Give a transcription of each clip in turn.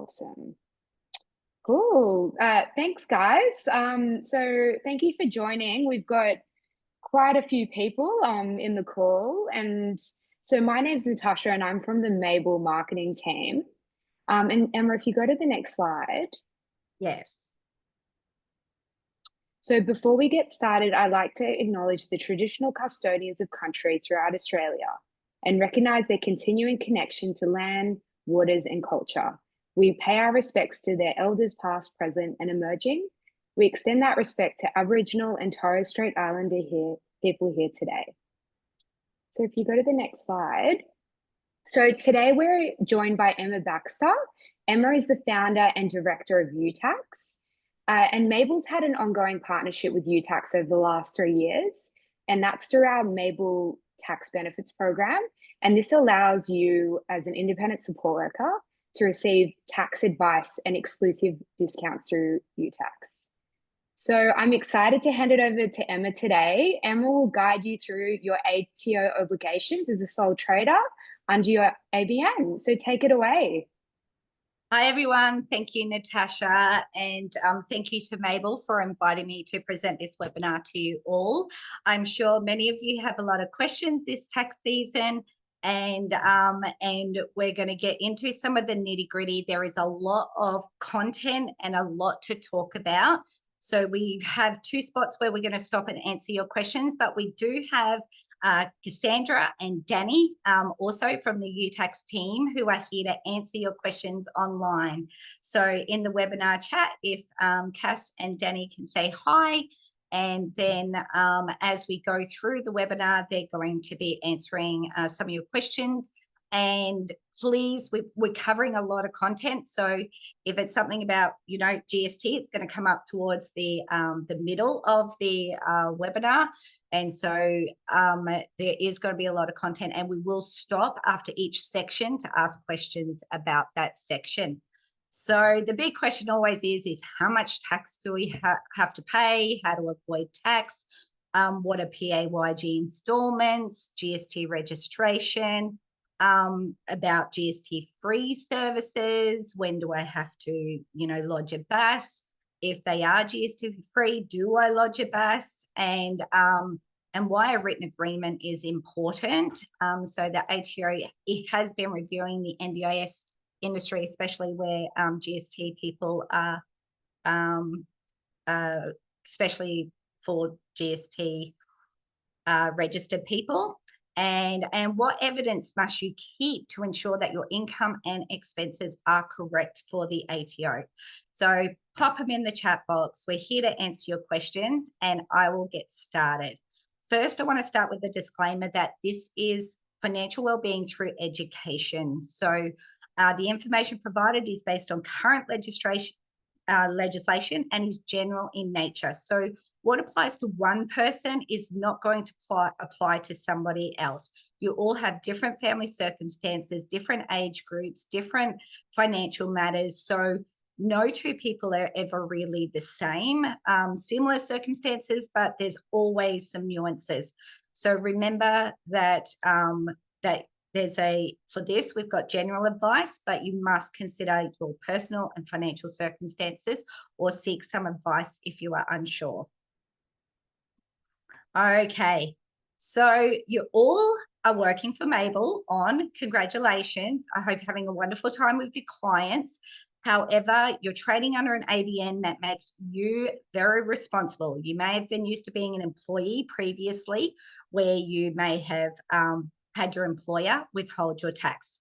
Awesome. Cool. Thanks, guys. So thank you for joining. We've got quite a few people in the call. And so my name's Natasha and I'm from the Mable marketing team. And Emma, if you go to the next slide. Yes. So before we get started, I'd like to acknowledge the traditional custodians of country throughout Australia and recognise their continuing connection to land, waters and culture. We pay our respects to their elders past, present and emerging. We extend that respect to Aboriginal and Torres Strait Islander people here today. So if you go to the next slide. So today we're joined by Emma Baxter. Emma is the founder and director of YOUtax. And Mable's had an ongoing partnership with YOUtax over the last 3 years, and that's through our Mable Tax Benefits Program. And this allows you as an independent support worker to receive tax advice and exclusive discounts through YOUtax. So I'm excited to hand it over to Emma today. Emma will guide you through your ATO obligations as a sole trader under your ABN. So take it away. Hi, everyone. Thank you, Natasha, and thank you to Mable for inviting me to present this webinar to you all. I'm sure many of you have a lot of questions this tax season, and we're going to get into some of the nitty-gritty. There is a lot of content and a lot to talk about. So we have 2 spots where we're going to stop and answer your questions, but we do have Cassandra and Danny, also from the YOUtax team, who are here to answer your questions online. So in the webinar chat, if Cass and Danny can say hi, and then as we go through the webinar, they're going to be answering some of your questions. And please, we're covering a lot of content. So if it's something about, GST, it's going to come up towards the middle of the webinar. And so there is going to be a lot of content, and we will stop after each section to ask questions about that section. So the big question always is how much tax do we have to pay? How to avoid tax? What are PAYG installments? GST registration? About GST-free services? When do I have to, lodge a BAS? If they are GST-free, do I lodge a BAS? And why a written agreement is important. So the ATO, it has been reviewing the NDIS industry, especially where GST people are, especially for GST registered people. And what evidence must you keep to ensure that your income and expenses are correct for the ATO? So pop them in the chat box. We're here to answer your questions, and I will get started. First, I want to start with the disclaimer that this is financial wellbeing through education. So the information provided is based on current legislation and is general in nature. So what applies to one person is not going to apply to somebody else. You all have different family circumstances, different age groups, different financial matters. So no 2 people are ever really the same. Similar circumstances, but there's always some nuances. So remember that for this, we've got general advice, but you must consider your personal and financial circumstances or seek some advice if you are unsure. Okay, so you all are working for Mable on. Congratulations. I hope you're having a wonderful time with your clients. However, you're trading under an ABN that makes you very responsible. You may have been used to being an employee previously, where you may have had your employer withhold your tax.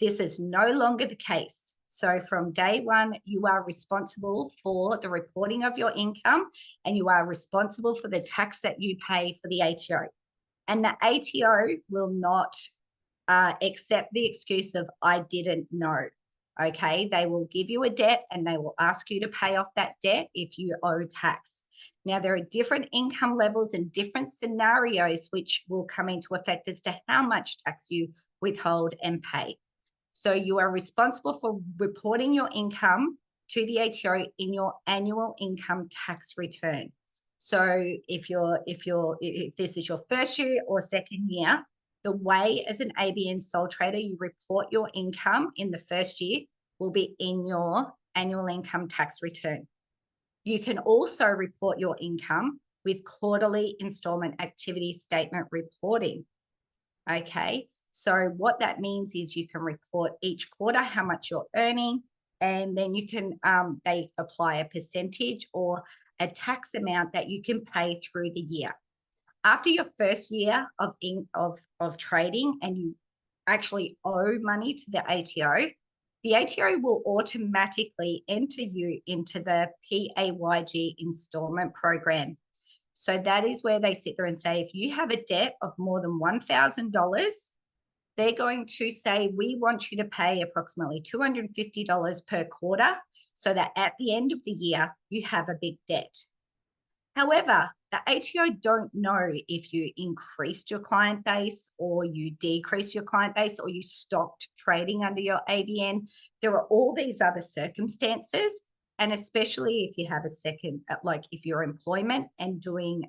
This is no longer the case. So from day one, you are responsible for the reporting of your income, and you are responsible for the tax that you pay for the ATO. And the ATO will not accept the excuse of I didn't know. Okay, they will give you a debt and they will ask you to pay off that debt if you owe tax. Now, there are different income levels and different scenarios which will come into effect as to how much tax you withhold and pay. So you are responsible for reporting your income to the ATO in your annual income tax return. So if this is your first year or second year, the way as an ABN sole trader you report your income in the first year will be in your annual income tax return. You can also report your income with quarterly installment activity statement reporting. Okay, so what that means is you can report each quarter how much you're earning, and then you can they apply a percentage or a tax amount that you can pay through the year. After your first year of trading and you actually owe money to the ATO will automatically enter you into the PAYG installment program. So that is where they sit there and say, if you have a debt of more than $1,000, they're going to say, we want you to pay approximately $250 per quarter so that at the end of the year, you have a big debt. However, the ATO don't know if you increased your client base or you decreased your client base or you stopped trading under your ABN. There are all these other circumstances. And especially if you have a second, like if you're employment and doing,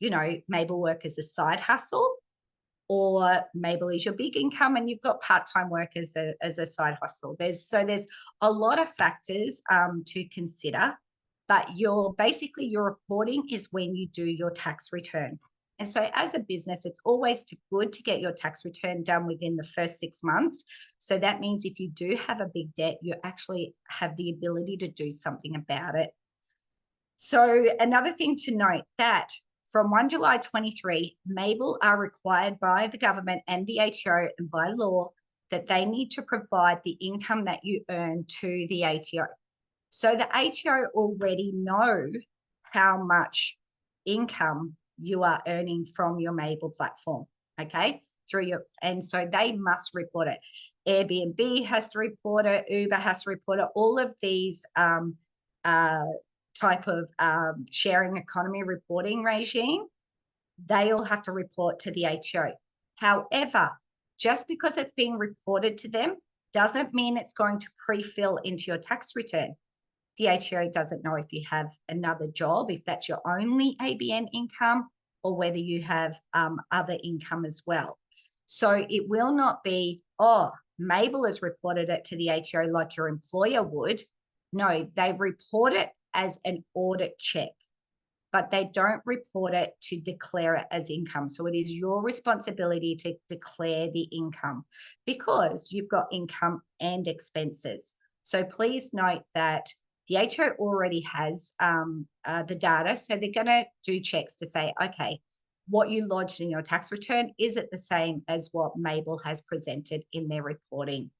Mable work as a side hustle, or Mable is your big income and you've got part-time work as a side hustle. There's a lot of factors to consider. But your reporting is when you do your tax return. And so as a business, it's always good to get your tax return done within the first 6 months. So that means if you do have a big debt, you actually have the ability to do something about it. So another thing to note that from 1 July 23, Mable are required by the government and the ATO and by law that they need to provide the income that you earn to the ATO. So the ATO already know how much income you are earning from your Mable platform, okay? And so they must report it. Airbnb has to report it, Uber has to report it, all of these type of sharing economy reporting regime, they all have to report to the ATO. However, just because it's being reported to them doesn't mean it's going to pre-fill into your tax return. The ATO doesn't know if you have another job, if that's your only ABN income, or whether you have other income as well. So it will not be, oh, Mable has reported it to the ATO like your employer would. No, they report it as an audit check, but they don't report it to declare it as income. So it is your responsibility to declare the income because you've got income and expenses. So please note that the ATO already has the data, so they're going to do checks to say, okay, what you lodged in your tax return, is it the same as what Mable has presented in their reporting?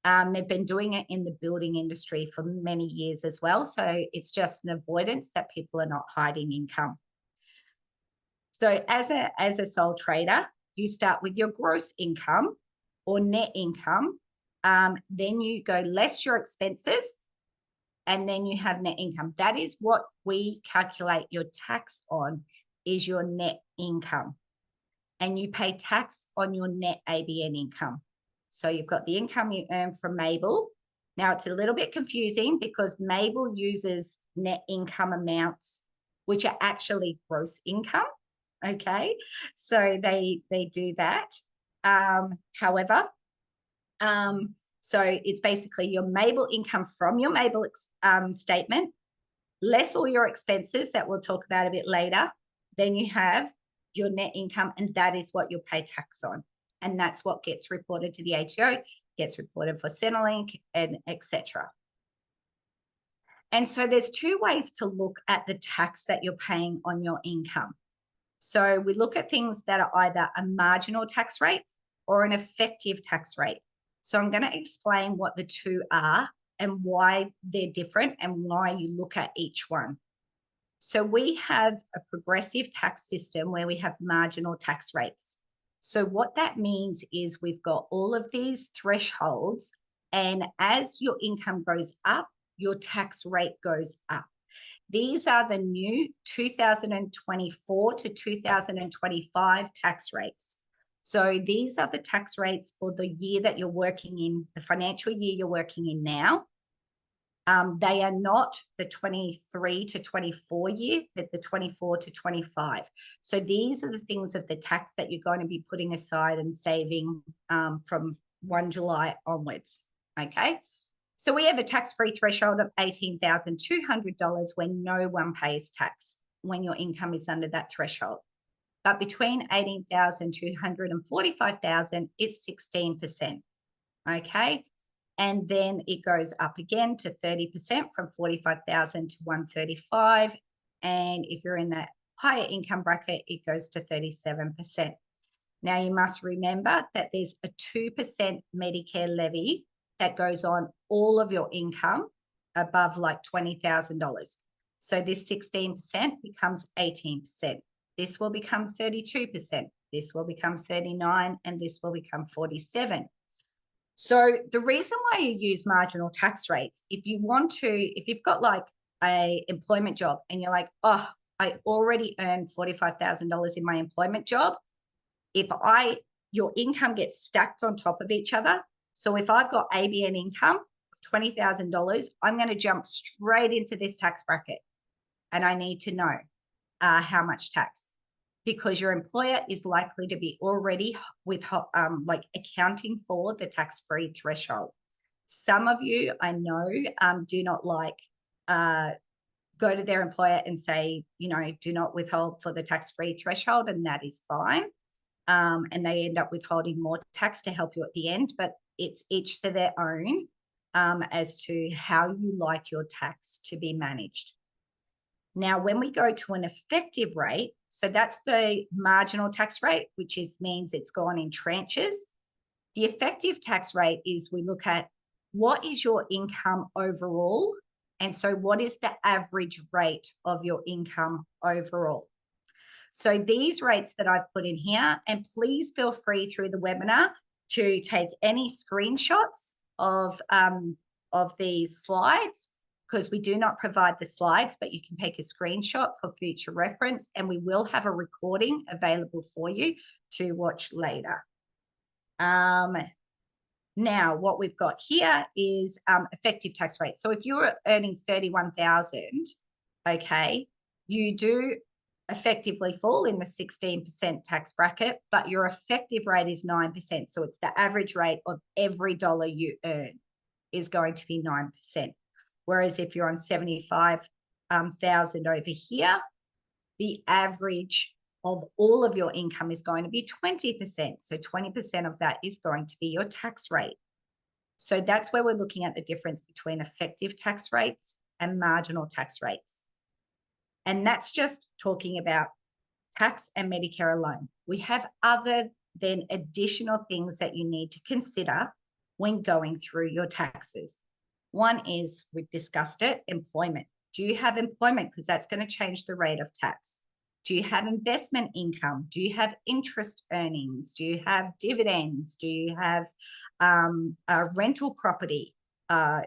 They've been doing it in the building industry for many years as well, so it's just an avoidance that people are not hiding income. So as a sole trader, you start with your gross income or net income, then you go less your expenses, and then you have net income. That is what we calculate your tax on, is your net income. And you pay tax on your net ABN income. So you've got the income you earn from Mable. Now it's a little bit confusing because Mable uses net income amounts, which are actually gross income. Okay, so they do that. However, so it's basically your Mable income from your Mable statement, less all your expenses that we'll talk about a bit later. Then you have your net income, and that is what you'll pay tax on. And that's what gets reported to the ATO, gets reported for Centrelink, and etc. And so there's two ways to look at the tax that you're paying on your income. So we look at things that are either a marginal tax rate or an effective tax rate. So I'm going to explain what the two are and why they're different and why you look at each one. So we have a progressive tax system where we have marginal tax rates. So what that means is we've got all of these thresholds, and as your income goes up, your tax rate goes up. These are the new 2024 to 2025 tax rates. So these are the tax rates for the year that you're working in, the financial year you're working in now. They are not the 23 to 24 year, but the 24 to 25. So these are the things of the tax that you're going to be putting aside and saving from 1 July onwards, okay? So we have a tax-free threshold of $18,200 when no one pays tax when your income is under that threshold. But between $18,200 and $45,000, it's 16%. Okay. And then it goes up again to 30% from 45,000 to 135. And if you're in that higher income bracket, it goes to 37%. Now you must remember that there's a 2% Medicare levy that goes on all of your income above like $20,000. So this 16% becomes 18%. This will become 32%. This will become 39%, and this will become 47%. So the reason why you use marginal tax rates, if you've got like a employment job and you're like, oh, I already earned $45,000 in my employment job. Your income gets stacked on top of each other. So if I've got ABN income of $20,000, I'm going to jump straight into this tax bracket, and I need to know how much tax, because your employer is likely to be already like accounting for the tax-free threshold. Some of you I know do not like go to their employer and say, do not withhold for the tax-free threshold, and that is fine. And they end up withholding more tax to help you at the end, but it's each to their own as to how you like your tax to be managed. Now, when we go to an effective rate, so that's the marginal tax rate, which means it's gone in tranches. The effective tax rate is we look at what is your income overall, and so what is the average rate of your income overall. So these rates that I've put in here, and please feel free through the webinar to take any screenshots of these slides, because we do not provide the slides, but you can take a screenshot for future reference, and we will have a recording available for you to watch later. Now, what we've got here is effective tax rate. So if you're earning 31,000, okay, you do effectively fall in the 16% tax bracket, but your effective rate is 9%. So it's the average rate of every dollar you earn is going to be 9%. Whereas if you're on 75,000 over here, the average of all of your income is going to be 20%. So 20% of that is going to be your tax rate. So that's where we're looking at the difference between effective tax rates and marginal tax rates. And that's just talking about tax and Medicare alone. We have other than additional things that you need to consider when going through your taxes. One is, we've discussed it, employment. Do you have employment? Because that's going to change the rate of tax. Do you have investment income? Do you have interest earnings? Do you have dividends? Do you have a rental property,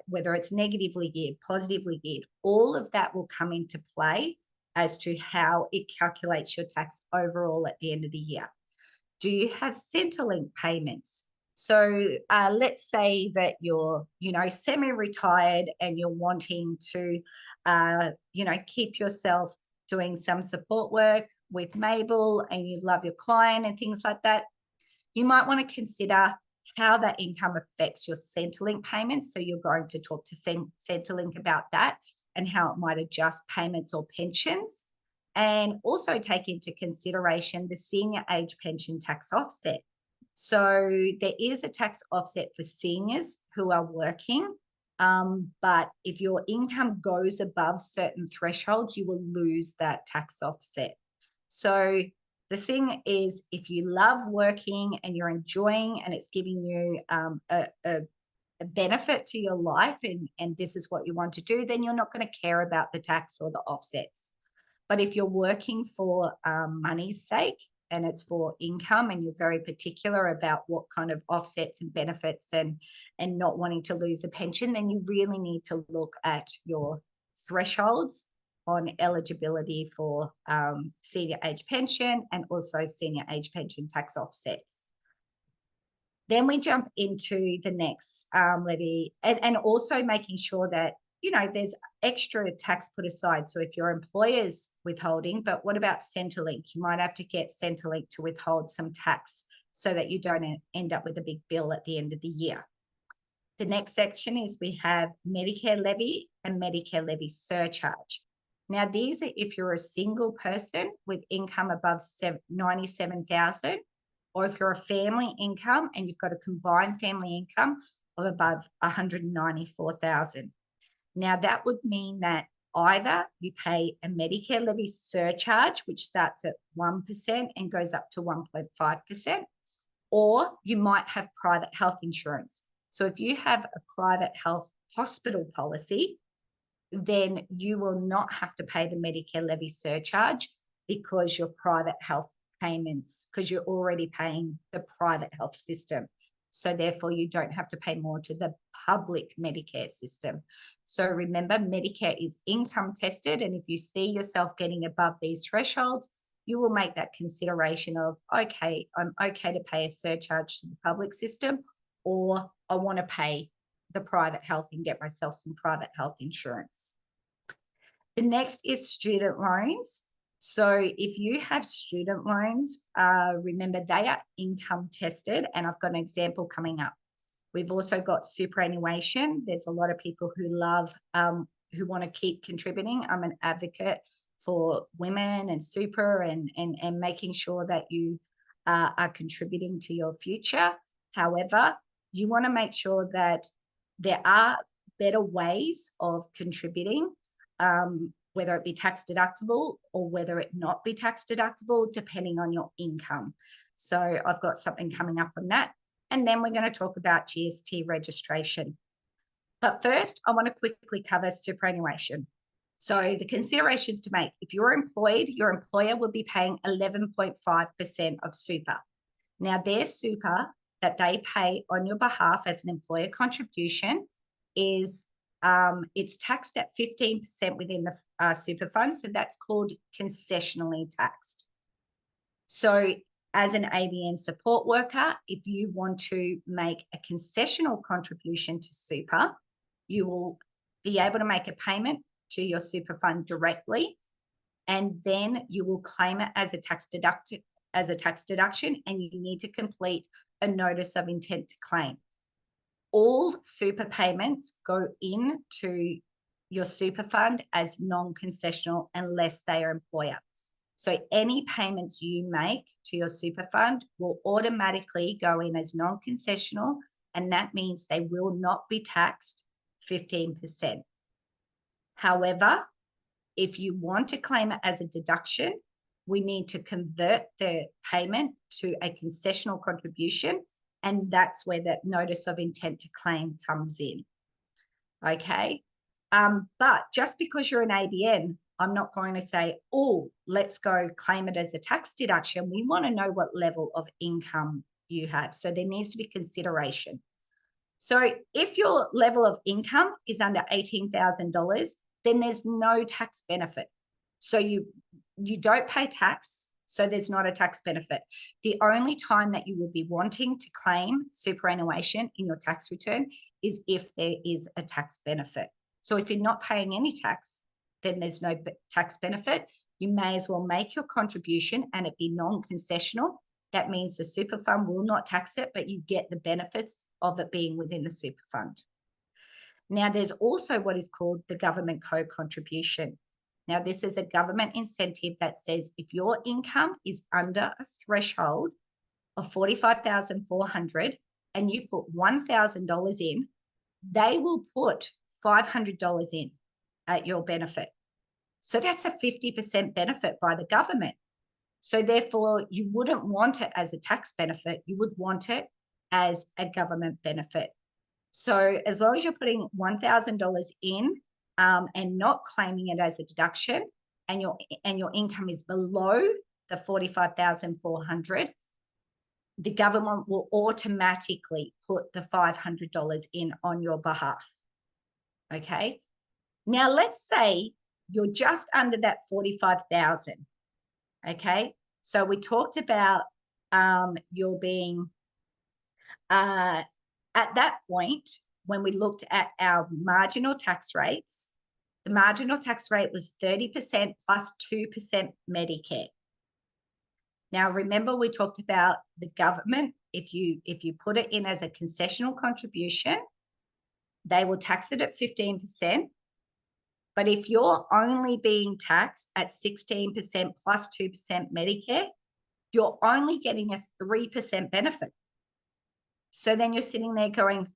whether it's negatively geared, positively geared? All of that will come into play as to how it calculates your tax overall at the end of the year. Do you have Centrelink payments? So let's say that you're, semi-retired and you're wanting to, keep yourself doing some support work with Mable, and you love your client and things like that. You might want to consider how that income affects your Centrelink payments. So you're going to talk to Centrelink about that and how it might adjust payments or pensions, and also take into consideration the senior age pension tax offset. So there is a tax offset for seniors who are working, but if your income goes above certain thresholds, you will lose that tax offset. So the thing is, if you love working and you're enjoying and it's giving you a benefit to your life, and this is what you want to do, then you're not going to care about the tax or the offsets. But if you're working for money's sake and it's for income, and you're very particular about what kind of offsets and benefits and not wanting to lose a pension, then you really need to look at your thresholds on eligibility for senior age pension and also senior age pension tax offsets. Then we jump into the next levy, and also making sure that, there's extra tax put aside. So if your employer's withholding, but what about Centrelink? You might have to get Centrelink to withhold some tax so that you don't end up with a big bill at the end of the year. The next section is we have Medicare levy and Medicare levy surcharge. Now, these are if you're a single person with income above 97,000, or if you're a family income and you've got a combined family income of above 194,000. Now, that would mean that either you pay a Medicare levy surcharge, which starts at 1% and goes up to 1.5%, or you might have private health insurance. So if you have a private health hospital policy, then you will not have to pay the Medicare levy surcharge because your private health payments, because you're already paying the private health system. So therefore, you don't have to pay more to the public Medicare system. So remember, Medicare is income tested. And if you see yourself getting above these thresholds, you will make that consideration of, okay, I'm okay to pay a surcharge to the public system, or I want to pay the private health and get myself some private health insurance. The next is student loans. So if you have student loans, remember they are income tested, and I've got an example coming up. We've also got superannuation. There's a lot of people who love, who want to keep contributing. I'm an advocate for women and super and making sure that you are contributing to your future. However, you want to make sure that there are better ways of contributing, whether it be tax deductible or whether it not be tax deductible, depending on your income. So I've got something coming up on that. And then we're going to talk about GST registration. But first, I want to quickly cover superannuation. So the considerations to make: if you're employed, your employer will be paying 11.5% of super. Now, their super that they pay on your behalf as an employer contribution is it's taxed at 15% within the super fund. So that's called concessionally taxed. So as an ABN support worker, if you want to make a concessional contribution to super, you will be able to make a payment to your super fund directly, and then you will claim it as a tax deduction, and you need to complete a notice of intent to claim. All super payments go into your super fund as non-concessional unless they are employer. So any payments you make to your super fund will automatically go in as non-concessional, and that means they will not be taxed 15%. However, if you want to claim it as a deduction, we need to convert the payment to a concessional contribution, and that's where that notice of intent to claim comes in. Okay. But just because you're an ABN, I'm not going to say, oh, let's go claim it as a tax deduction. We want to know what level of income you have. So there needs to be consideration. So if your level of income is under $18,000, then there's no tax benefit. So you don't pay tax, so there's not a tax benefit. The only time that you will be wanting to claim superannuation in your tax return is if there is a tax benefit. So if you're not paying any tax, then there's no tax benefit. You may as well make your contribution and it be non-concessional. That means the super fund will not tax it, but you get the benefits of it being within the super fund. Now, there's also what is called the government co-contribution. Now, this is a government incentive that says if your income is under a threshold of $45,400 and you put $1,000 in, they will put $500 in at your benefit. So that's a 50% benefit by the government. So therefore, you wouldn't want it as a tax benefit. You would want it as a government benefit. So as long as you're putting $1,000 in and not claiming it as a deduction, and your income is below the $45,400, the government will automatically put the $500 in on your behalf. Okay. Now let's say you're just under that 45,000. Okay. So we talked about your being at that point when we looked at our marginal tax rates. The marginal tax rate was 30% plus 2% Medicare. Now, remember we talked about the government. If you put it in as a concessional contribution, they will tax it at 15%. But if you're only being taxed at 16% plus 2% Medicare, you're only getting a 3% benefit. So then you're sitting there going,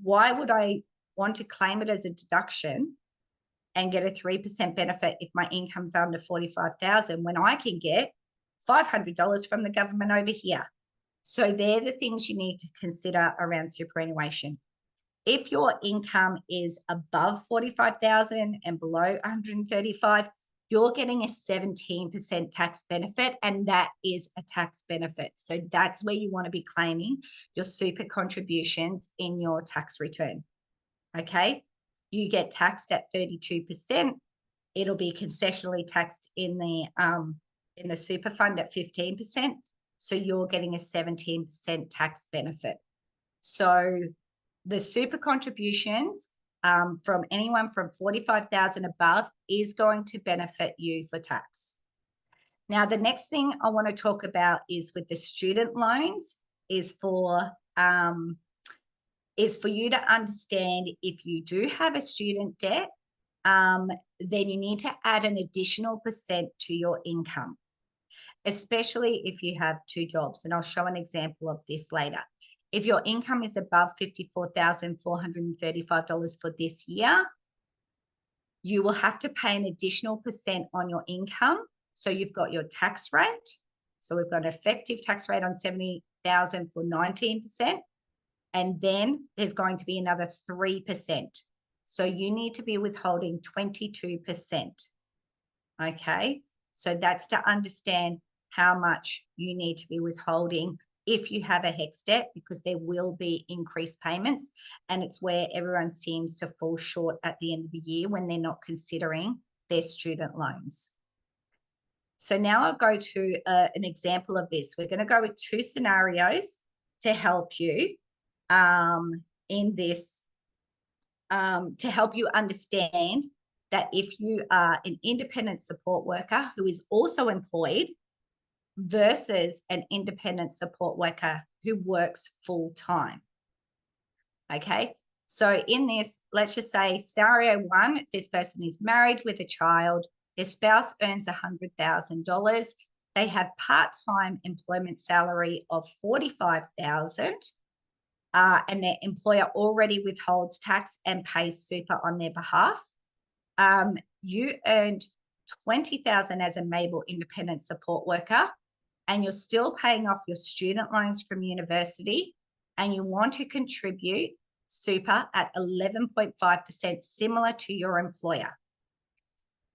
why would I want to claim it as a deduction and get a 3% benefit if my income's under $45,000 when I can get $500 from the government over here? So they're the things you need to consider around superannuation. If your income is above $45,000 and below $135,000, you're getting a 17% tax benefit, and that is a tax benefit. So that's where you want to be claiming your super contributions in your tax return. Okay, you get taxed at 32%. It'll be concessionally taxed in the super fund at 15%. So you're getting a 17% tax benefit. So the super contributions from anyone from 45,000 above is going to benefit you for tax. Now, the next thing I want to talk about is with the student loans is for you to understand if you do have a student debt, then you need to add an additional percent to your income, especially if you have two jobs. And I'll show an example of this later. If your income is above $54,435 for this year, you will have to pay an additional percent on your income. So you've got your tax rate. So we've got an effective tax rate on $70,000 for 19%. And then there's going to be another 3%. So you need to be withholding 22%. Okay, so that's to understand how much you need to be withholding if you have a HECS debt, because there will be increased payments, and it's where everyone seems to fall short at the end of the year when they're not considering their student loans. So now I'll go to an example of this. We're going to go with two scenarios to help you in this, to help you understand that if you are an independent support worker who is also employed versus an independent support worker who works full time. Okay, so in this, let's just say scenario one, this person is married with a child, their spouse earns $100,000, they have part-time employment salary of $45,000, and their employer already withholds tax and pays super on their behalf. You earned $20,000 as a Mable independent support worker, and you're still paying off your student loans from university, and you want to contribute super at 11.5%, similar to your employer.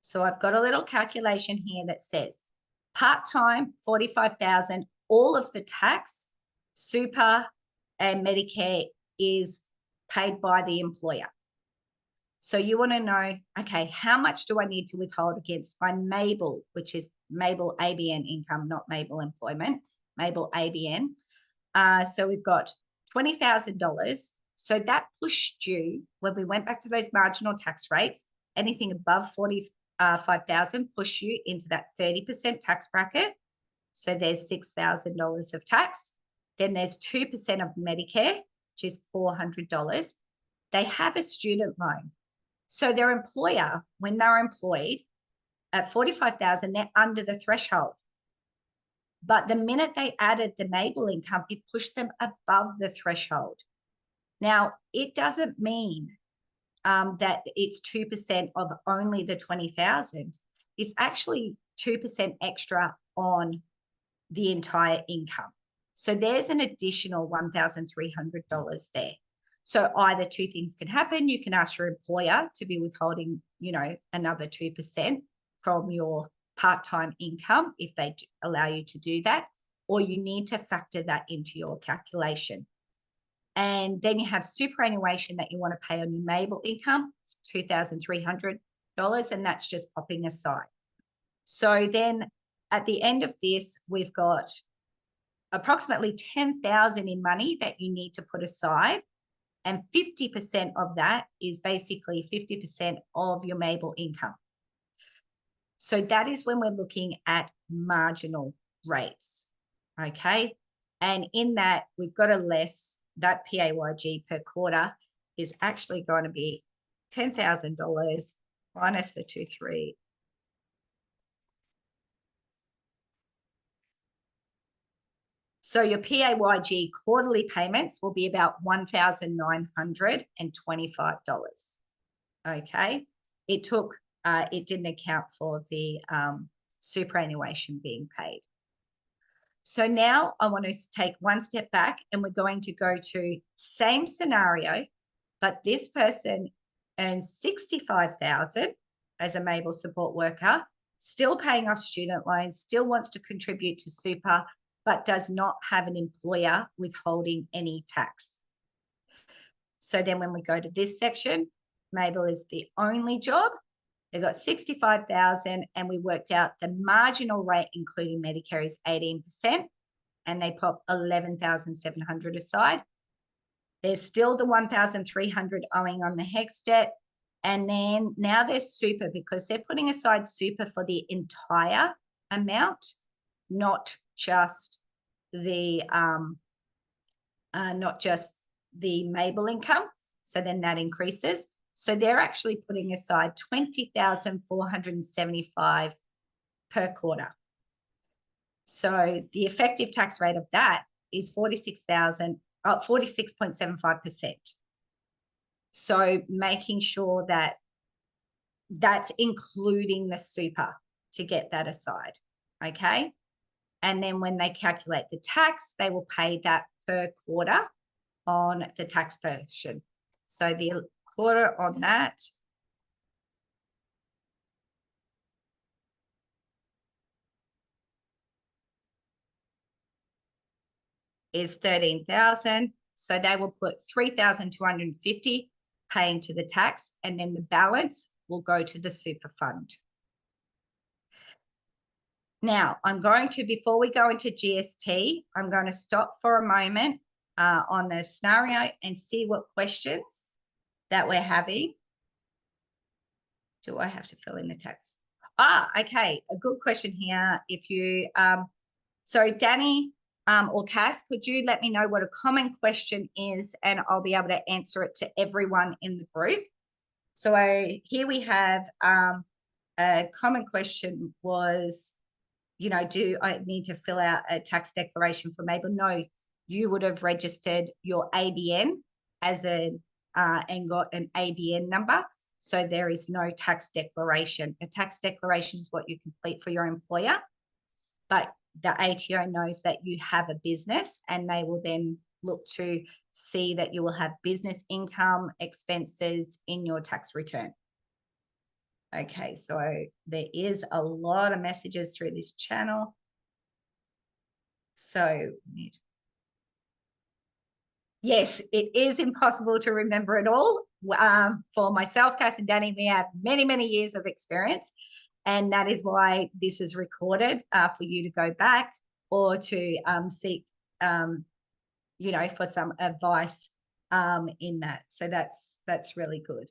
So I've got a little calculation here that says part-time, $45,000, all of the tax, super, and Medicare is paid by the employer. So you want to know, okay, how much do I need to withhold against my Mable, which is Mable ABN income, not Mable employment, Mable ABN. So we've got $20,000. So that pushed you, when we went back to those marginal tax rates, anything above $45,000 push you into that 30% tax bracket. So there's $6,000 of tax. Then there's 2% of Medicare, which is $400. They have a student loan. So their employer, when they're employed at $45,000, they're under the threshold. But the minute they added the Mable income, it pushed them above the threshold. Now, it doesn't mean that it's 2% of only the $20,000. It's actually 2% extra on the entire income. So there's an additional $1,300 there. So either two things can happen. You can ask your employer to be withholding, another 2% from your part-time income if they allow you to do that, or you need to factor that into your calculation. And then you have superannuation that you want to pay on your Mable income, $2,300, and that's just popping aside. So then at the end of this, we've got approximately $10,000 in money that you need to put aside. And 50% of that is basically 50% of your Mable income. So that is when we're looking at marginal rates, okay? And in that, we've got to less that PAYG per quarter. is actually going to be $10,000 minus the 2,300. So your PAYG quarterly payments will be about $1,925. Okay. It didn't account for the superannuation being paid. So now I want to take one step back and we're going to go to same scenario, but this person earns $65,000 as a Mable support worker, still paying off student loans, still wants to contribute to super, but does not have an employer withholding any tax. So then when we go to this section, Mable is the only job. They got 65,000 and we worked out the marginal rate, including Medicare, is 18%, and they pop 11,700 aside. There's still the 1,300 owing on the HECS debt. And then now there's super because they're putting aside super for the entire amount, not just the Mable income. So then that increases. So they're actually putting aside $20,475 per quarter. So the effective tax rate of that is 46.75%. So making sure that that's including the super to get that aside, okay? And then when they calculate the tax, they will pay that per quarter on the tax version. So the quarter on that is 13,000. So they will put 3,250 paying to the tax, and then the balance will go to the super fund. Now, before we go into GST, I'm going to stop for a moment on the scenario and see what questions that we're having. Do I have to fill in the tax? Okay, a good question here. If you, so Danny or Cass, could you let me know what a common question is, and I'll be able to answer it to everyone in the group. So here we have a common question was, you know, do I need to fill out a tax declaration for Mable? No, you would have registered your ABN as and got an ABN number. So there is no tax declaration. A tax declaration is what you complete for your employer, but the ATO knows that you have a business and they will then look to see that you will have business income expenses in your tax return. Okay, so there is a lot of messages through this channel. So yes, it is impossible to remember it all. For myself, Cass and Danny, we have many, many years of experience. And that is why this is recorded for you to go back or to seek, you know, for some advice in that. So that's really good.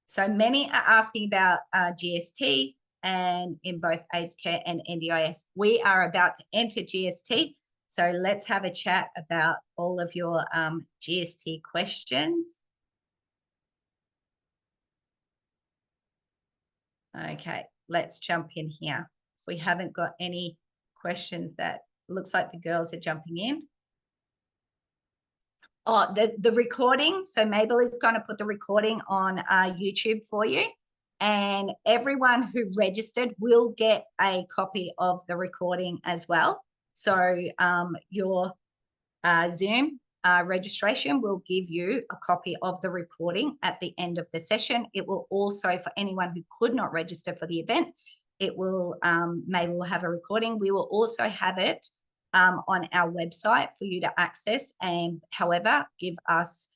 So many are asking about GST, and in both aged care and NDIS. We are about to enter GST. So let's have a chat about all of your GST questions. Okay, let's jump in here. If we haven't got any questions, that looks like the girls are jumping in. Oh, the recording. So Mable is going to put the recording on YouTube for you. And everyone who registered will get a copy of the recording as well. So your Zoom registration will give you a copy of the recording at the end of the session. It will also, for anyone who could not register for the event, it will, Mable will have a recording. We will also have it on our website for you to access. And however, give us,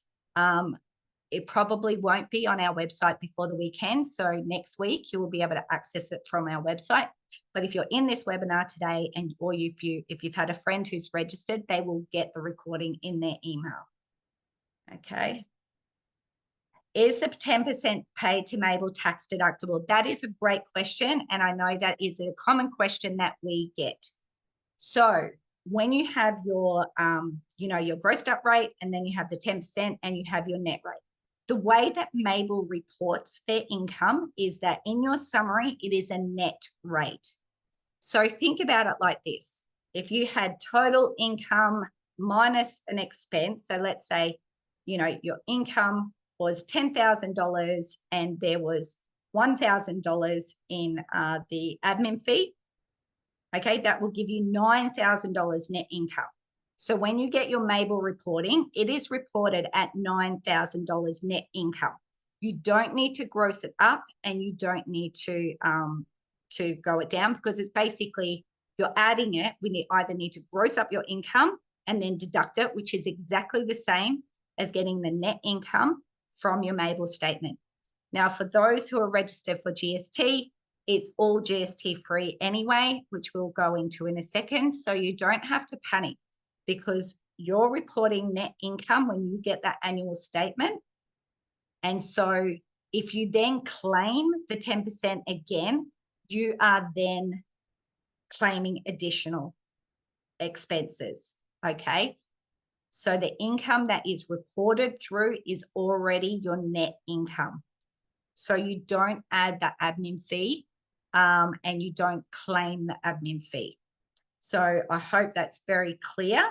it probably won't be on our website before the weekend. So next week you will be able to access it from our website. But if you're in this webinar today, and or if you've had a friend who's registered, they will get the recording in their email. Okay. Is the 10% paid to Mable tax deductible? That is a great question, and I know that is a common question that we get. So when you have your, your grossed up rate, and then you have the 10% and you have your net rate. The way that Mable reports their income is that in your summary, it is a net rate. So think about it like this. If you had total income minus an expense, so let's say, your income was $10,000 and there was $1,000 in the admin fee, okay, that will give you $9,000 net income. So when you get your Mable reporting, it is reported at $9,000 net income. You don't need to gross it up, and you don't need to go it down, because it's basically, you're adding it when you either need to gross up your income and then deduct it, which is exactly the same as getting the net income from your Mable statement. Now, for those who are registered for GST, it's all GST-free anyway, which we'll go into in a second. So you don't have to panic, because you're reporting net income when you get that annual statement. And so if you then claim the 10% again, you are then claiming additional expenses, okay? So the income that is reported through is already your net income. So you don't add the admin fee, and you don't claim the admin fee. So I hope that's very clear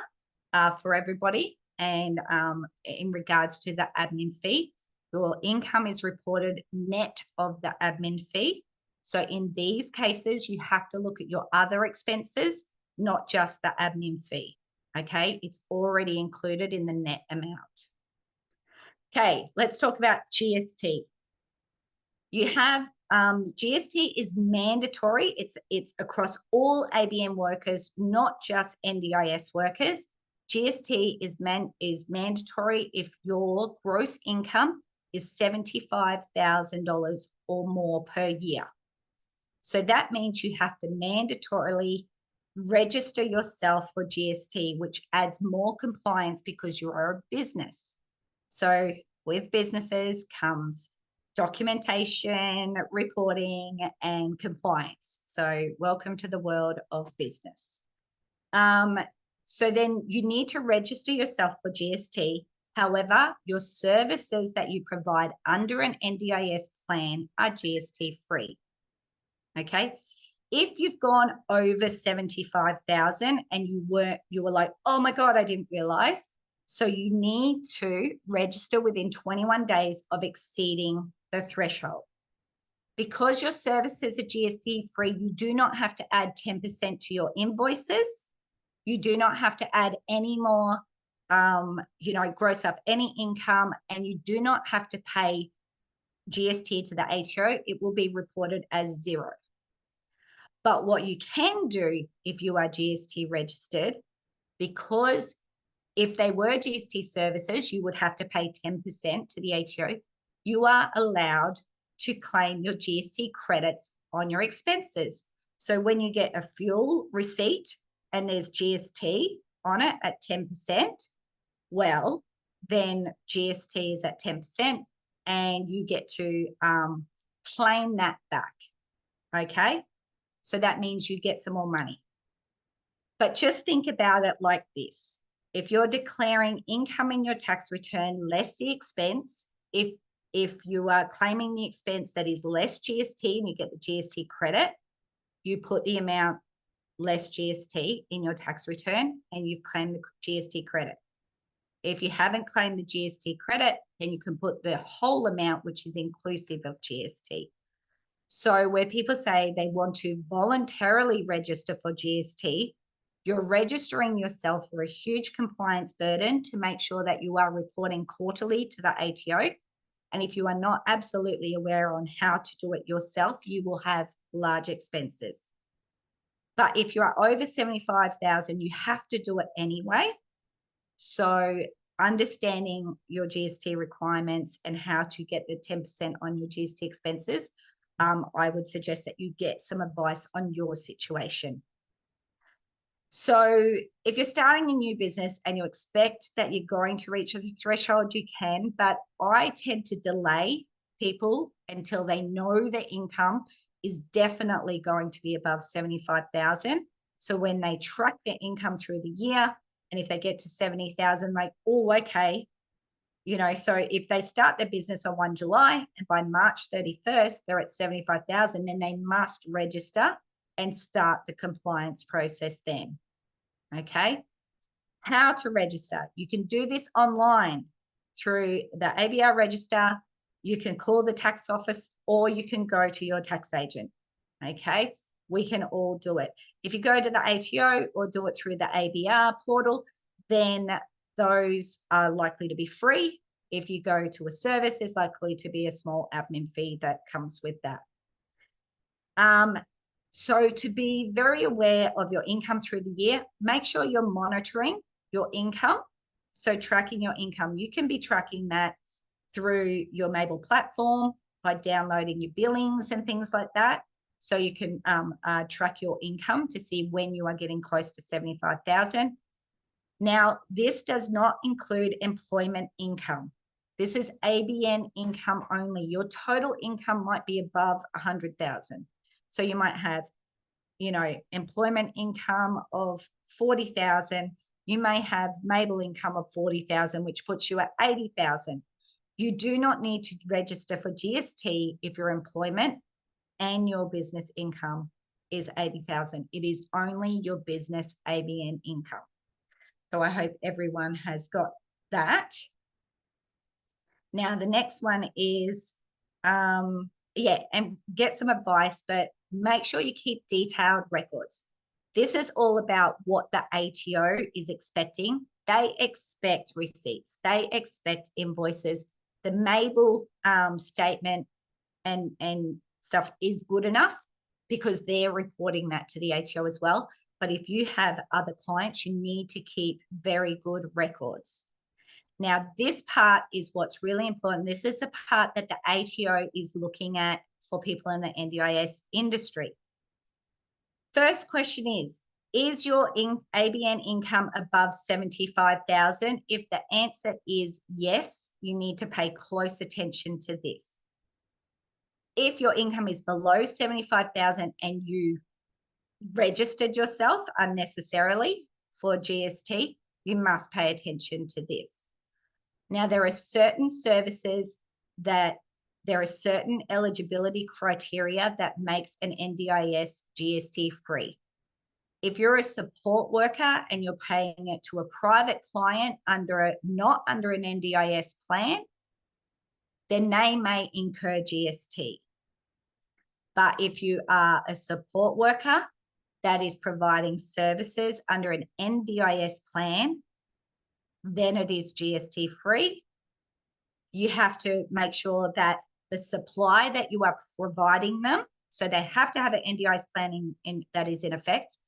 for everybody. And in regards to the admin fee, your income is reported net of the admin fee. So in these cases, you have to look at your other expenses, not just the admin fee, okay? It's already included in the net amount. Okay, let's talk about GST. You have GST is mandatory. It's across all ABM workers, not just NDIS workers. GST is mandatory if your gross income is $75,000 or more per year. So that means you have to mandatorily register yourself for GST, which adds more compliance because you are a business. So with businesses comes documentation, reporting, and compliance. So welcome to the world of business. So then you need to register yourself for GST. However, your services that you provide under an NDIS plan are GST-free. Okay. If you've gone over 75,000 and you were like, oh my God, I didn't realize. So you need to register within 21 days of exceeding the threshold. Because your services are GST-free, you do not have to add 10% to your invoices. You do not have to add any more, gross up any income, and you do not have to pay GST to the ATO. It will be reported as zero. But what you can do if you are GST registered, because if they were GST services, you would have to pay 10% to the ATO. You are allowed to claim your GST credits on your expenses. So when you get a fuel receipt and there's GST on it at 10%, well, then GST is at 10% and you get to claim that back, okay? So that means you get some more money. But just think about it like this. If you're declaring income in your tax return less the expense, if you are claiming the expense that is less GST and you get the GST credit, you put the amount less GST in your tax return and you've claimed the GST credit. If you haven't claimed the GST credit, then you can put the whole amount, which is inclusive of GST. So where people say they want to voluntarily register for GST, you're registering yourself for a huge compliance burden to make sure that you are reporting quarterly to the ATO. And if you are not absolutely aware on how to do it yourself, you will have large expenses. But if you are over 75,000, you have to do it anyway. So understanding your GST requirements and how to get the 10% on your GST expenses, I would suggest that you get some advice on your situation. So if you're starting a new business and you expect that you're going to reach the threshold, you can, but I tend to delay people until they know their income is definitely going to be above 75,000. So when they track their income through the year, and if they get to 70,000, like, oh, okay, so if they start their business on 1 July and by March 31st, they're at 75,000, then they must register and start the compliance process then. Okay. How to register? You can do this online through the ABR register. You can call the tax office, or you can go to your tax agent. Okay. We can all do it. If you go to the ATO or do it through the ABR portal, then those are likely to be free. If you go to a service, there's likely to be a small admin fee that comes with that. So to be very aware of your income through the year, make sure you're monitoring your income. So tracking your income, you can be tracking that through your Mable platform by downloading your billings and things like that. So you can track your income to see when you are getting close to 75,000. Now, this does not include employment income. This is ABN income only. Your total income might be above 100,000. So you might have, employment income of 40,000. You may have Mable income of 40,000, which puts you at 80,000. You do not need to register for GST if your employment and your business income is 80,000. It is only your business ABN income. So I hope everyone has got that. Now, the next one is, and get some advice, but make sure you keep detailed records. This is all about what the ATO is expecting. They expect receipts. They expect invoices. The Mable statement and stuff is good enough because they're reporting that to the ATO as well. But if you have other clients, you need to keep very good records. Now, this part is what's really important. This is the part that the ATO is looking at for people in the NDIS industry. First question is your ABN income above 75,000? If the answer is yes, you need to pay close attention to this. If your income is below 75,000 and you registered yourself unnecessarily for GST, you must pay attention to this. Now, there are certain services that there are certain eligibility criteria that makes an NDIS GST free. If you're a support worker and you're paying it to a private client not under an NDIS plan, then they may incur GST. But if you are a support worker that is providing services under an NDIS plan, then it is GST free. You have to make sure that the supply that you are providing them, so they have to have an NDIS plan that is in effect.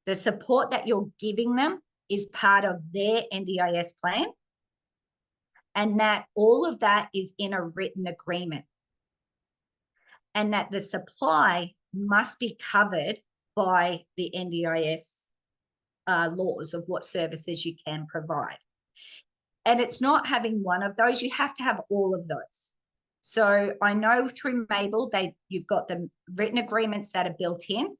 The support that you're giving them is part of their NDIS plan, and that all of that is in a written agreement, and that the supply must be covered by the NDIS laws of what services you can provide. And it's not having one of those, you have to have all of those. So I know through Mable, you've got the written agreements that are built in.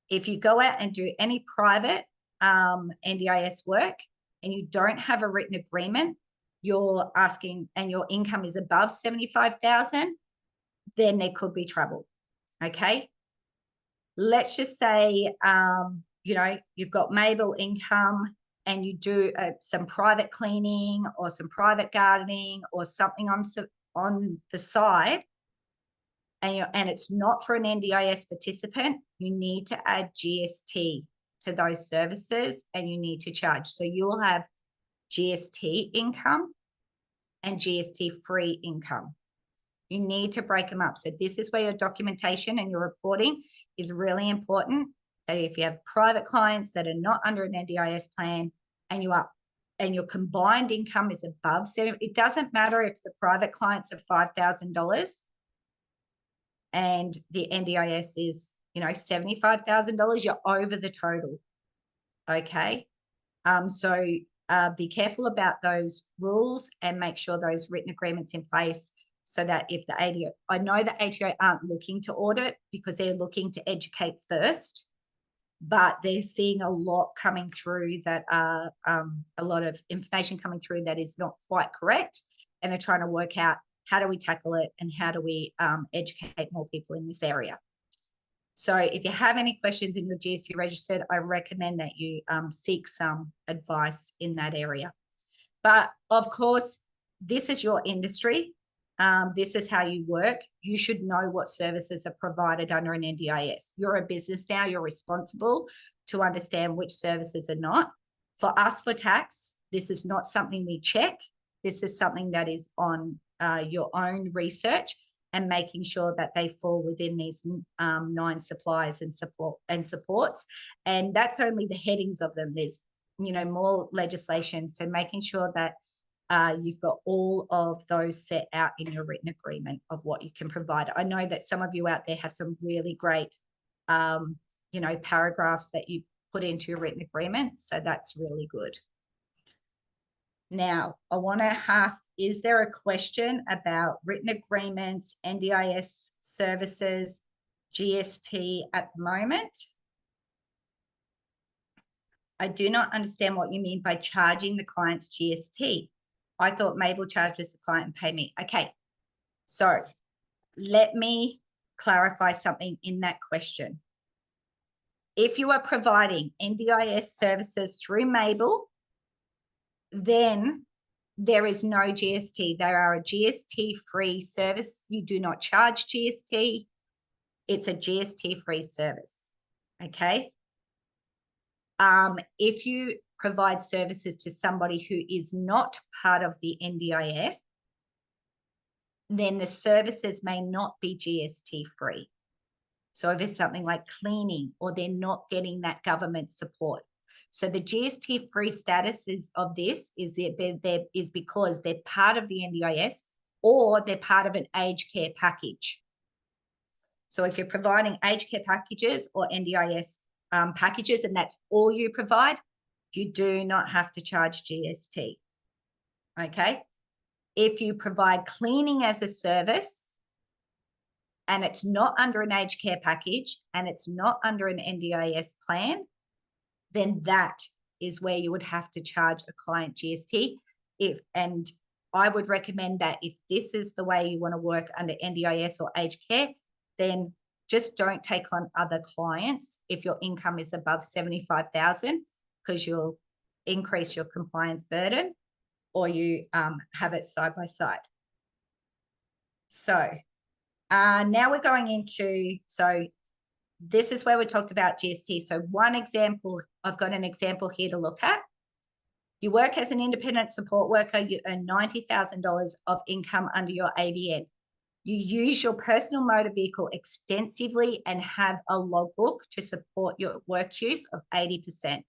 If you go out and do any private NDIS work and you don't have a written agreement, you're asking, and your income is above 75,000, then there could be trouble. Okay. Let's just say, you've got Mable income and you do some private cleaning or some private gardening or something on the side, and it's not for an NDIS participant, you need to add GST to those services and you need to charge. So you will have GST income and GST-free income. You need to break them up. So this is where your documentation and your reporting is really important. That if you have private clients that are not under an NDIS plan and your combined income is above 70, it doesn't matter if the private clients are $5,000 and the NDIS is, $75,000, you're over the total. Okay. So be careful about those rules and make sure those written agreements in place so that if the ATO, I know the ATO aren't looking to audit because they're looking to educate first. but they're seeing a lot coming through that are a lot of information coming through that is not quite correct. And they're trying to work out how do we tackle it and how do we educate more people in this area. So if you have any questions in your GST registered, I recommend that you seek some advice in that area. But of course, this is your industry. This is how you work. You should know what services are provided under an NDIS. You're a business now. You're responsible to understand which services are not. For us, for tax, this is not something we check. This is something that is on your own research and making sure that they fall within these 9 supplies and supports. And that's only the headings of them. There's, you know, more legislation. So making sure that you've got all of those set out in your written agreement of what you can provide. I know that some of you out there have some really great, you know, paragraphs that you put into your written agreement. So that's really good. Now, I want to ask, is there a question about written agreements, NDIS services, GST at the moment? I do not understand what you mean by charging the client's GST. I thought Mable charges the client and pay me. Okay, so let me clarify something in that question. If you are providing NDIS services through Mable, then there is no GST. They are a GST-free service. You do not charge GST. It's a GST-free service, okay? If you provide services to somebody who is not part of the NDIS, then the services may not be GST-free. So if it's something like cleaning or they're not getting that government support. So the GST-free status of this is because they're part of the NDIS or they're part of an aged care package. So if you're providing aged care packages or NDIS packages and that's all you provide, you do not have to charge GST, okay? If you provide cleaning as a service and it's not under an aged care package and it's not under an NDIS plan, then that is where you would have to charge a client GST. And I would recommend that if this is the way you want to work under NDIS or aged care, then just don't take on other clients if your income is above 75,000, because you'll increase your compliance burden, or you have it side by side. So now we're going into, so this is where we talked about GST. So one example, I've got an example here to look at. You work as an independent support worker, you earn $90,000 of income under your ABN. You use your personal motor vehicle extensively and have a logbook to support your work use of 80%.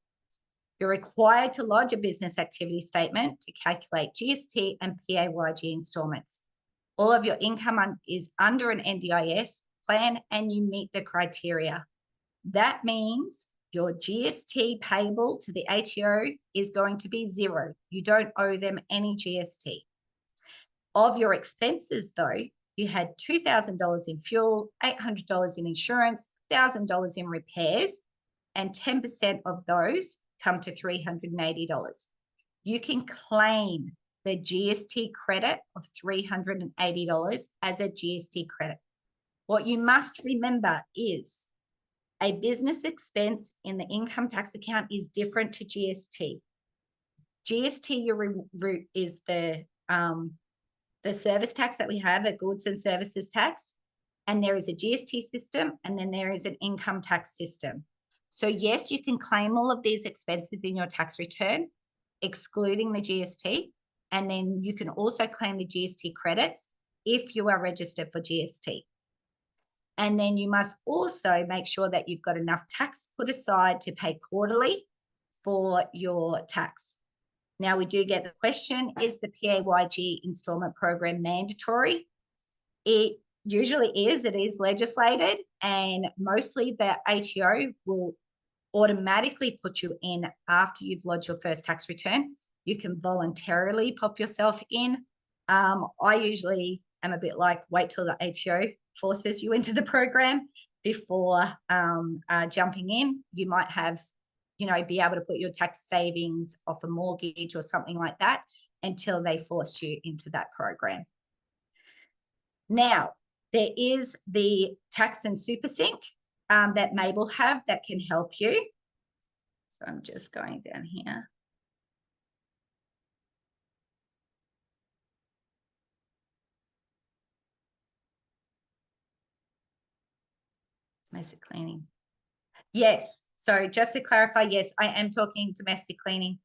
You're required to lodge a business activity statement to calculate GST and PAYG installments. All of your income is under an NDIS plan and you meet the criteria. That means your GST payable to the ATO is going to be $0. You don't owe them any GST. Of your expenses, though, you had $2,000 in fuel, $800 in insurance, $1,000 in repairs, and 10% of those come to $380. You can claim the GST credit of $380 as a GST credit. What you must remember is a business expense in the income tax account is different to GST. GST is the service tax that we have, a goods and services tax, and there is a GST system, and then there is an income tax system. So yes, you can claim all of these expenses in your tax return, excluding the GST, and then you can also claim the GST credits if you are registered for GST. And then you must also make sure that you've got enough tax put aside to pay quarterly for your tax. Now, we do get the question, is the PAYG installment program mandatory? It usually is. It is legislated, and mostly the ATO will automatically put you in after you've lodged your first tax return. You can voluntarily pop yourself in. I usually am a bit like, wait till the ATO forces you into the program. before jumping in. You might have, be able to put your tax savings off a mortgage or something like that until they force you into that program. Now, there is the tax and super sync that Mable have that can help you. So I'm just going down here. Domestic cleaning. Yes. So just to clarify, yes, I am talking domestic cleaning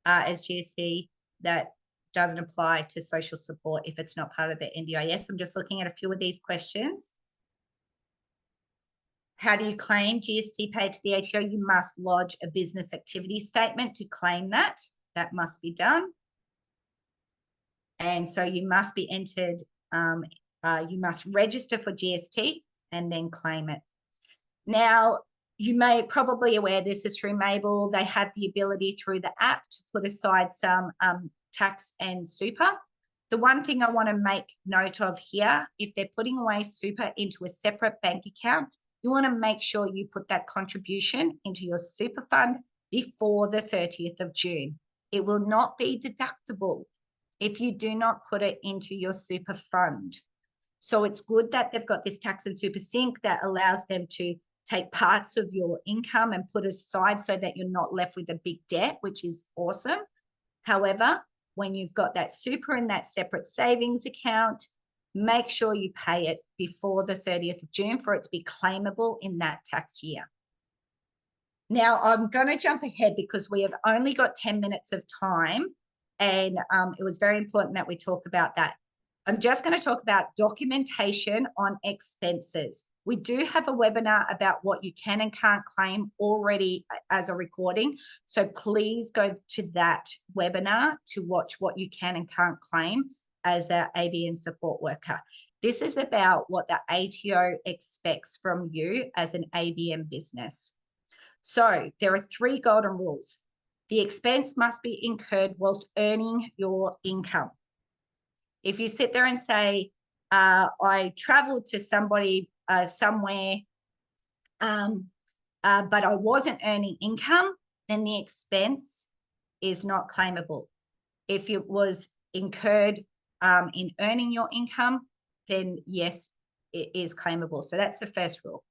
as GST. That doesn't apply to social support if it's not part of the NDIS. I'm just looking at a few of these questions. How do you claim GST paid to the ATO? You must lodge a business activity statement to claim that. That must be done. And so you must be entered, you must register for GST and then claim it. Now, you may probably aware this is through Mable. They have the ability through the app to put aside some tax and super. The one thing I want to make note of here, if they're putting away super into a separate bank account, you want to make sure you put that contribution into your super fund before the 30th of June. It will not be deductible if you do not put it into your super fund. So it's good that they've got this tax and super sync that allows them to take parts of your income and put aside so that you're not left with a big debt, which is awesome. However, when you've got that super in that separate savings account, make sure you pay it before the 30th of June for it to be claimable in that tax year. Now, I'm going to jump ahead because we have only got 10 minutes of time, and it was very important that we talk about that. I'm just going to talk about documentation on expenses. We do have a webinar about what you can and can't claim already as a recording. So please go to that webinar to watch what you can and can't claim as an ABN support worker. This is about what the ATO expects from you as an ABN business. So there are 3 golden rules. The expense must be incurred whilst earning your income. If you sit there and say, I traveled to somebody somewhere, but I wasn't earning income, then the expense is not claimable. If it was incurred in earning your income, then yes, it is claimable. So that's the first rule.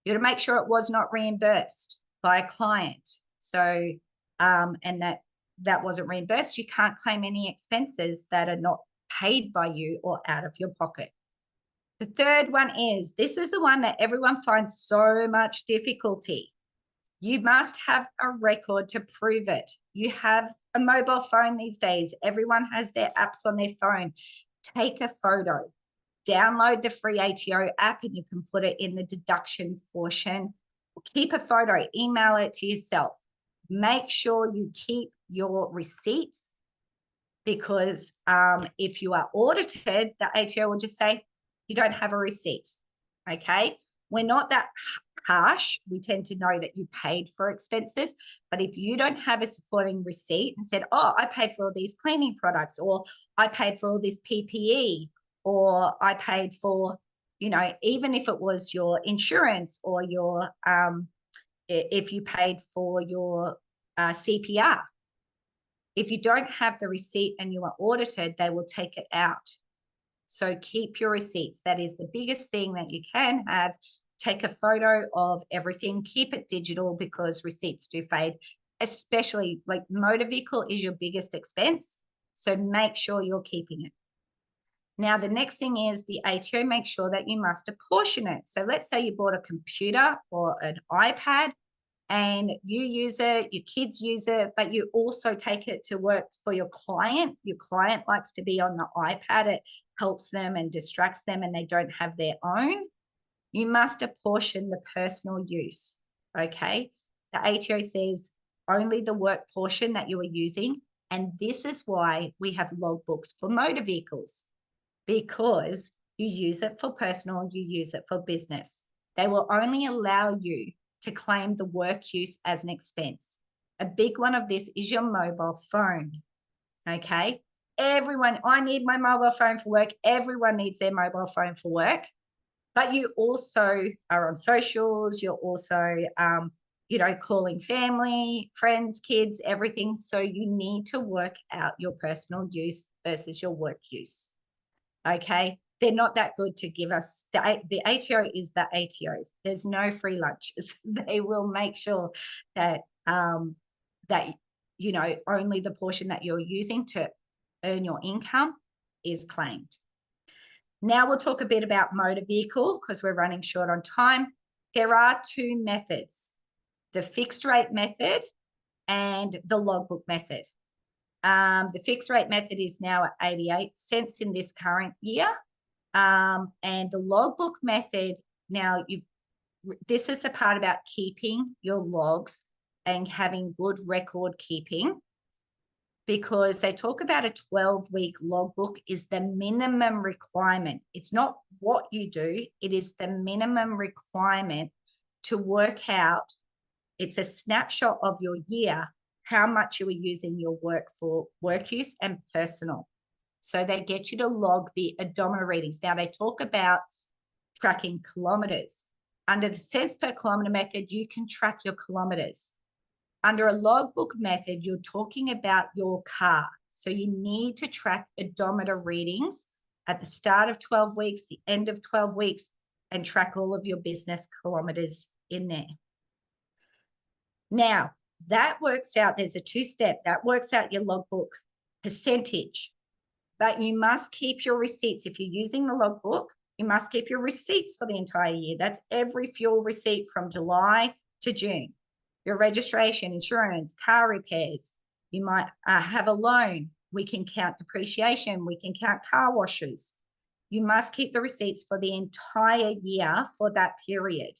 You got to make sure it was not reimbursed by a client. So, and that wasn't reimbursed, you can't claim any expenses that are not paid by you or out of your pocket. The third one is, this is the one that everyone finds so much difficulty. You must have a record to prove it. You have a mobile phone these days. Everyone has their apps on their phone. Take a photo, download the free ATO app, and you can put it in the deductions portion. Keep a photo, email it to yourself. Make sure you keep your receipts, because if you are audited, the ATO will just say, you don't have a receipt, okay? We're not that harsh. We tend to know that you paid for expenses, but if you don't have a supporting receipt and said, oh, I paid for all these cleaning products, or I paid for all this PPE, or I paid for, even if it was your insurance or your, if you paid for your CPR, if you don't have the receipt and you are audited, they will take it out. So keep your receipts. That is the biggest thing that you can have. Take a photo of everything. Keep it digital, because receipts do fade, especially like motor vehicle is your biggest expense. So make sure you're keeping it. Now, the next thing is the ATO makes sure that you must apportion it. So let's say you bought a computer or an iPad and you use it, your kids use it, but you also take it to work for your client. Your client likes to be on the iPad. It helps them and distracts them, and they don't have their own. You must apportion the personal use, okay? The ATO says only the work portion that you are using, and this is why we have logbooks for motor vehicles, because you use it for personal, you use it for business. They will only allow you to claim the work use as an expense. A big one of this is your mobile phone, okay? Everyone, I need my mobile phone for work. Everyone needs their mobile phone for work. but you also are on socials. You're also, you know, calling family, friends, kids, everything. So you need to work out your personal use versus your work use. Okay. They're not that good to give us. The ATO is the ATO. There's no free lunches. They will make sure that, that, you know, only the portion that you're using to earn your income is claimed. Now we'll talk a bit about motor vehicle because we're running short on time. There are two methods, the fixed rate method and the logbook method. The fixed rate method is now at 88 cents in this current year. And the logbook method, now this is the part about keeping your logs and having good record keeping, because they talk about a 12-week logbook is the minimum requirement. It's not what you do, it is the minimum requirement to work out. It's a snapshot of your year, how much you were using your work for work use and personal. So they get you to log the odometer readings. Now they talk about tracking kilometers. Under the cents per kilometer method, you can track your kilometers. Under a logbook method, you're talking about your car. So you need to track odometer readings at the start of 12 weeks, the end of 12 weeks, and track all of your business kilometers in there. Now, that works out, there's a two-step, that works out your logbook percentage. But you must keep your receipts. If you're using the logbook, you must keep your receipts for the entire year. That's every fuel receipt from July to June. Your registration, insurance, car repairs. You might have a loan. We can count depreciation. We can count car washes. You must keep the receipts for the entire year for that period.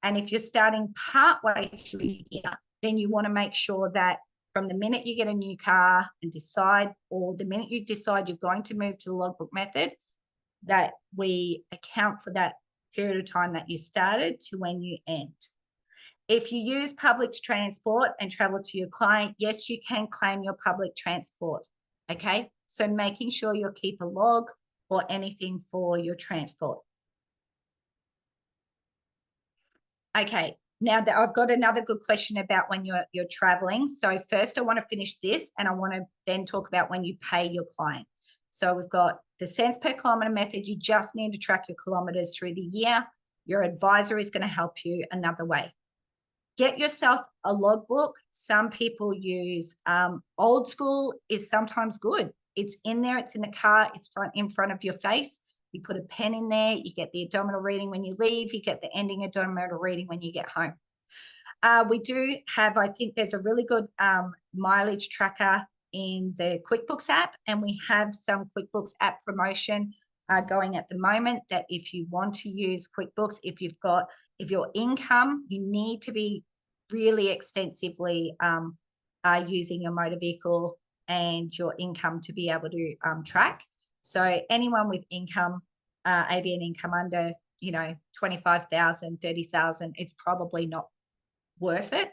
And if you're starting partway through the year, then you want to make sure that from the minute you get a new car and decide, or the minute you decide you're going to move to the logbook method, that we account for that period of time that you started to when you end. If you use public transport and travel to your client, yes, you can claim your public transport. Okay. So making sure you keep a log or anything for your transport. Okay. Now that I've got another good question about when you're traveling. So first I want to finish this and I want to then talk about when you pay your client. So we've got the cents per kilometer method. You just need to track your kilometers through the year. Your advisor is going to help you another way. Get yourself a logbook. Some people use old school is sometimes good. It's in there. It's in the car. It's in front of your face. You put a pen in there, you get the odometer reading when you leave, you get the ending odometer reading when you get home. We do have, I think there's a really good mileage tracker in the QuickBooks app, and we have some QuickBooks app promotion going at the moment that if you want to use QuickBooks, if your income, you need to be really extensively using your motor vehicle and your income to be able to track. So anyone with income, ABN income under, 25,000, 30,000, it's probably not worth it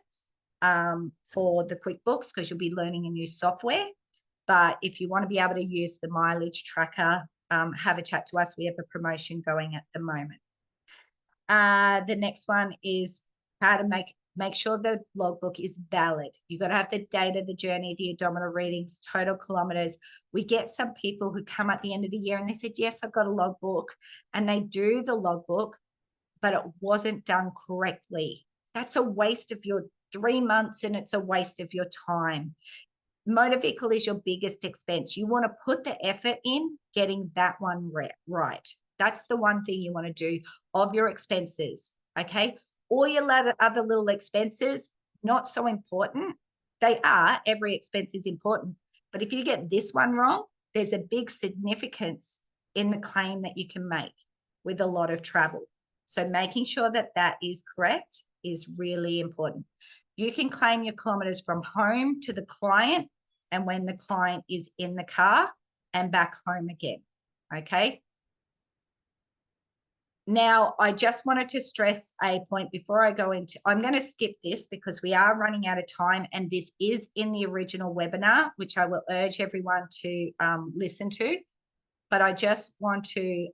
for the QuickBooks because you'll be learning a new software. But if you want to be able to use the mileage tracker, have a chat to us. We have a promotion going at the moment. The next one is how to make sure the logbook is valid. You've got to have the data, the journey, the odometer readings, total kilometers. We get some people who come at the end of the year and they said, yes, I've got a logbook, and they do the logbook, but it wasn't done correctly. That's a waste of your 3 months and it's a waste of your time. Motor vehicle is your biggest expense. You want to put the effort in getting that one right. That's the one thing you want to do of your expenses, okay? All your other little expenses, not so important. They are, every expense is important. But if you get this one wrong, there's a big significance in the claim that you can make with a lot of travel. So making sure that that is correct is really important. You can claim your kilometers from home to the client and when the client is in the car and back home again, okay? Now, I just wanted to stress a point before I go into, I'm going to skip this because we are running out of time, and this is in the original webinar, which I will urge everyone to listen to. But I just want to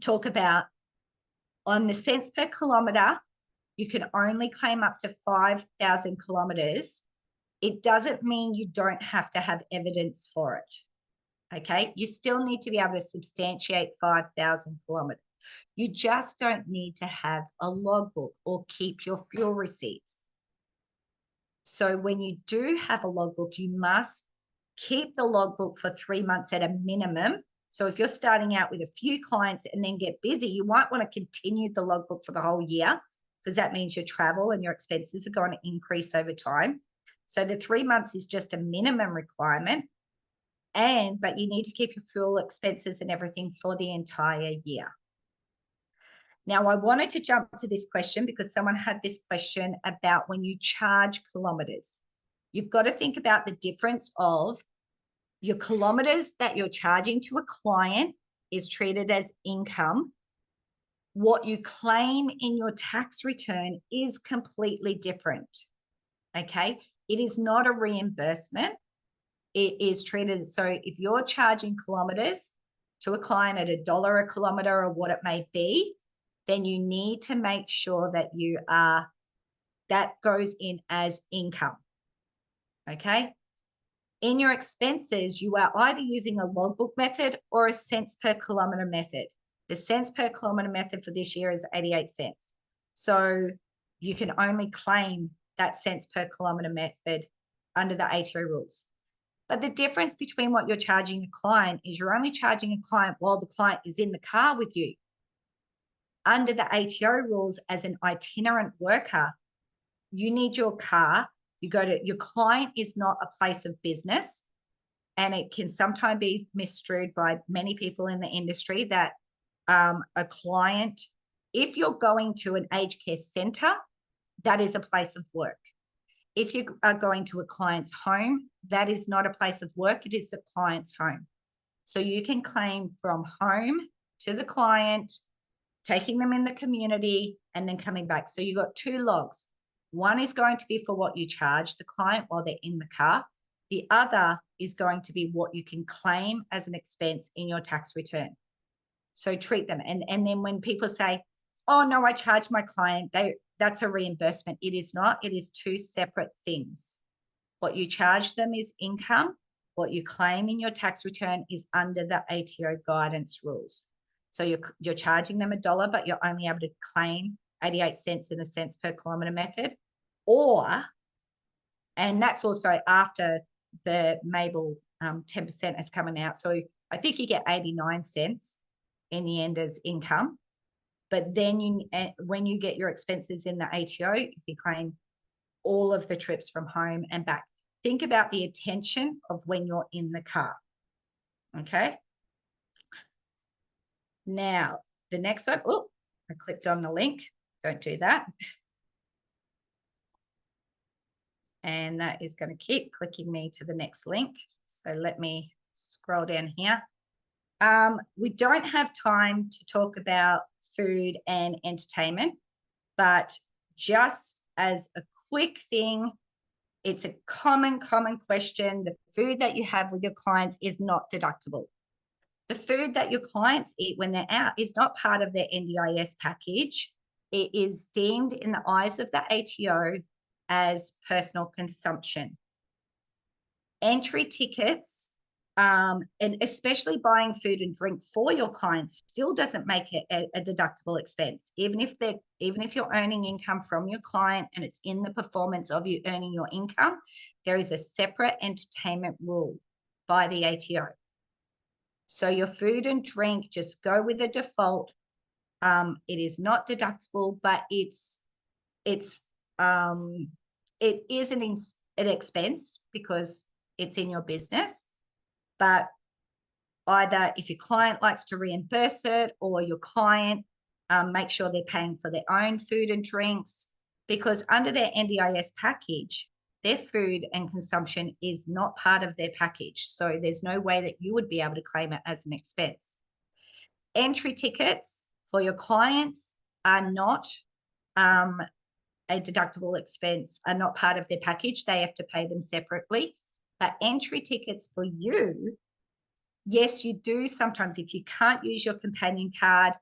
talk about on the cents per kilometre, you can only claim up to 5,000 kilometres. It doesn't mean you don't have to have evidence for it. Okay, you still need to be able to substantiate 5,000 kilometres. You just don't need to have a logbook or keep your fuel receipts. So when you do have a logbook, you must keep the logbook for 3 months at a minimum. So if you're starting out with a few clients and then get busy, you might want to continue the logbook for the whole year, because that means your travel and your expenses are going to increase over time. So the 3 months is just a minimum requirement. But you need to keep your fuel expenses and everything for the entire year. Now, I wanted to jump to this question because someone had this question about when you charge kilometres. You've got to think about the difference of your kilometres that you're charging to a client is treated as income. What you claim in your tax return is completely different. Okay, it is not a reimbursement. It is treated, so if you're charging kilometres to a client at $1 a kilometre or what it may be, then you need to make sure that that goes in as income. Okay, in your expenses, you are either using a logbook method or a cents per kilometre method. The cents per kilometre method for this year is 88 cents. So you can only claim that cents per kilometre method under the ATO rules. But the difference between what you're charging a client is you're only charging a client while the client is in the car with you. Under the ATO rules, as an itinerant worker, you need your car. Your client is not a place of business, and it can sometimes be misconstrued by many people in the industry that a client, if you're going to an aged care centre, that is a place of work. If you are going to a client's home, that is not a place of work, it is the client's home. So you can claim from home to the client, taking them in the community, and then coming back. So you've got 2 logs. One is going to be for what you charge the client while they're in the car. The other is going to be what you can claim as an expense in your tax return. So treat them. And then when people say, oh, no, I charge my client, that's a reimbursement. It is not. It is 2 separate things. What you charge them is income. What you claim in your tax return is under the ATO guidance rules. So you're charging them $1, but you're only able to claim 88 cents in the cents per kilometre method. And that's also after the Mable 10% has coming out. So I think you get 89 cents in the end as income. But then when you get your expenses in the ATO, if you claim all of the trips from home and back, think about the attention of when you're in the car. Okay. Now, the next one, oh, I clicked on the link. Don't do that. And that is going to keep clicking me to the next link. So let me scroll down here. We don't have time to talk about food and entertainment, but just as a quick thing, it's a common question. The food that you have with your clients is not deductible. The food that your clients eat when they're out is not part of their NDIS package. It is deemed in the eyes of the ATO as personal consumption. Entry tickets, and especially buying food and drink for your clients, still doesn't make it a deductible expense. Even if you're earning income from your client and it's in the performance of you earning your income, there is a separate entertainment rule by the ATO. So your food and drink, just go with the default. It is not deductible, but it is an expense because it's in your business. But either if your client likes to reimburse it, or your client make sure they're paying for their own food and drinks, because under their NDIS package, their food and consumption is not part of their package. So there's no way that you would be able to claim it as an expense. Entry tickets for your clients are not a deductible expense, are not part of their package. They have to pay them separately. But entry tickets for you, yes, you do sometimes. If you can't use your companion card,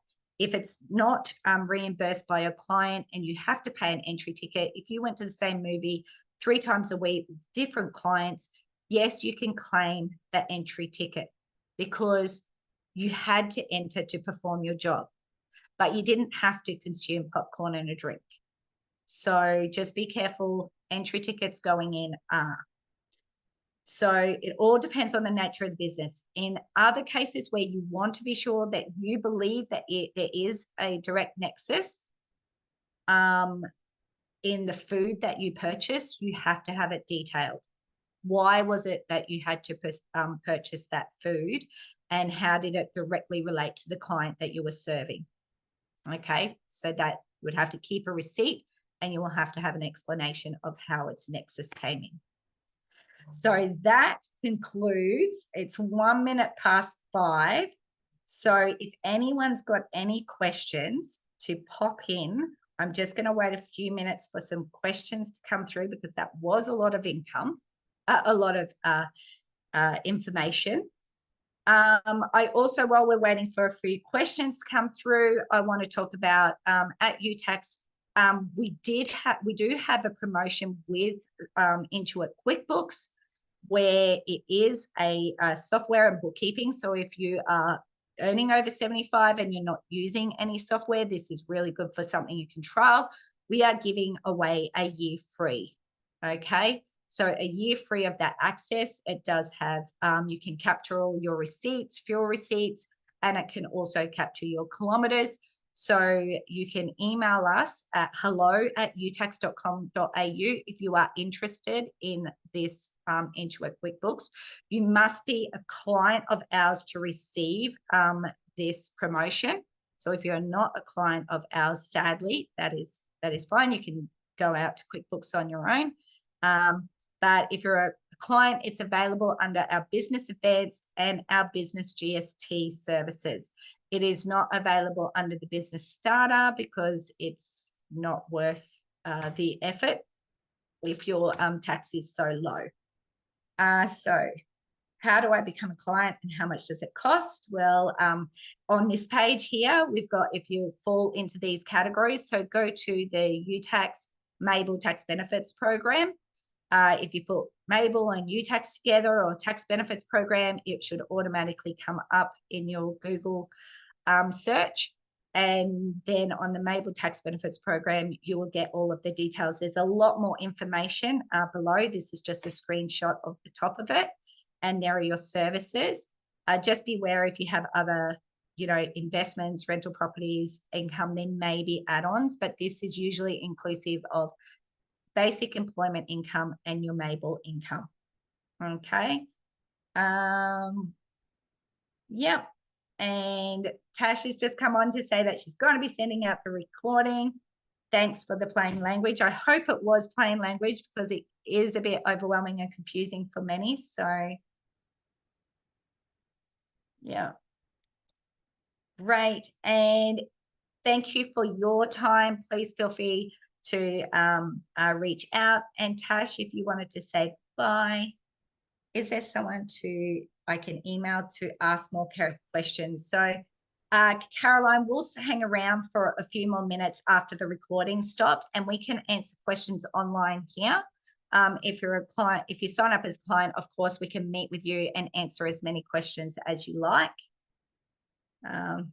If it's not reimbursed by a client and you have to pay an entry ticket, if you went to the same movie 3 times a week with different clients, yes, you can claim that entry ticket because you had to enter to perform your job, but you didn't have to consume popcorn and a drink. So just be careful. Entry tickets going in are. So it all depends on the nature of the business. In other cases where you want to be sure that you believe that there is a direct nexus in the food that you purchase, you have to have it detailed. Why was it that you had to purchase that food, and how did it directly relate to the client that you were serving? Okay, so that you would have to keep a receipt, and you will have to have an explanation of how its nexus came in. So that concludes, it's 1 minute past 5. So if anyone's got any questions to pop in, I'm just going to wait a few minutes for some questions to come through, because that was a lot of information. I also, while we're waiting for a few questions to come through, I want to talk about at YOUtax, we do have a promotion with Intuit QuickBooks, where it is a software and bookkeeping. So if you are earning over 75 and you're not using any software, this is really good for something you can trial. We are giving away a year free. Okay, so a year free of that access. It does have, you can capture all your receipts, fuel receipts, and it can also capture your kilometers. So you can email us at hello@youtax.com.au if you are interested in this Intuit QuickBooks. You must be a client of ours to receive this promotion. So if you're not a client of ours, sadly, that is fine. You can go out to QuickBooks on your own. But if you're a client, it's available under our Business Advanced and our Business GST services. It is not available under the Business Starter because it's not worth the effort if your tax is so low. So how do I become a client and how much does it cost? Well, on this page here, we've got, if you fall into these categories, so go to the YOUtax Mable Tax Benefits Program. If you put Mable and YOUtax together, or tax benefits program, it should automatically come up in your Google search. And then on the Mable Tax Benefits Program, you will get all of the details. There's a lot more information below. This is just a screenshot of the top of it. And there are your services. Just beware if you have other, investments, rental properties, income, there may be add-ons, but this is usually inclusive of basic employment income and your Mable income. Okay. Yep. And Tash has just come on to say that she's going to be sending out the recording. Thanks for the plain language. I hope it was plain language, because it is a bit overwhelming and confusing for many. So, yeah. Great. And thank you for your time. Please feel free to reach out. And Tash, if you wanted to say bye, is there someone I can email to ask more questions? So Caroline will hang around for a few more minutes after the recording stopped, and we can answer questions online here. If you're a client, if you sign up as a client, of course, we can meet with you and answer as many questions as you like. And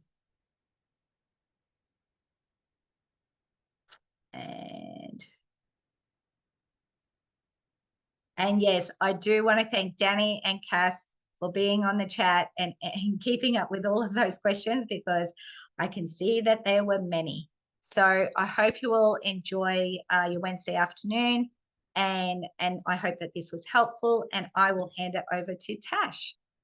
yes, I do want to thank Danny and Cass for being on the chat and keeping up with all of those questions, because I can see that there were many. So I hope you all enjoy your Wednesday afternoon, and I hope that this was helpful, and I will hand it over to Tash.